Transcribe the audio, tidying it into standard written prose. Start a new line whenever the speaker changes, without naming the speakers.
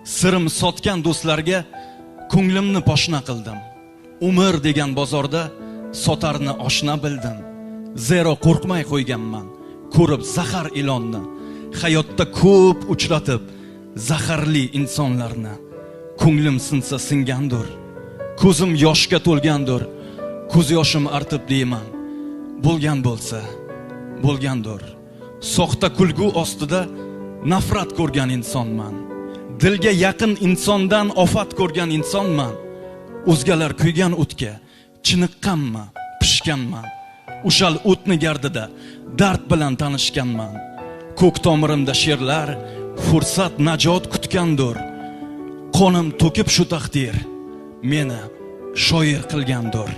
Sirim sotgan do'stlarga ko'nglimni poshna qildim. Umr degan bozorda sotarni oshna bildim. Zero qo'rqmay qo'yganman, ko'rib zahar ilonni. Hayotda ko'p uchratib zaharli insonlarni. Ko'nglim sinsa singandir, ko'zim yoshga to'lgandir. Ko'z yoshim artib deyman, bo'lgan bo'lsa, bo'lgandir. Soxta kulgu ostida nafrat ko'rgan insonman. Dilga yaqin insondan ofat ko'rgan insonman. O'zgalar kuygan o'tga chiniqqanman, pishganman. O'shal o'tni gardida dard bilan tanishganman. Ko'k tomirimda she'rlar fursat najot kutgandir. Qonim to'kib shu taqdir meni shoir qilgandir.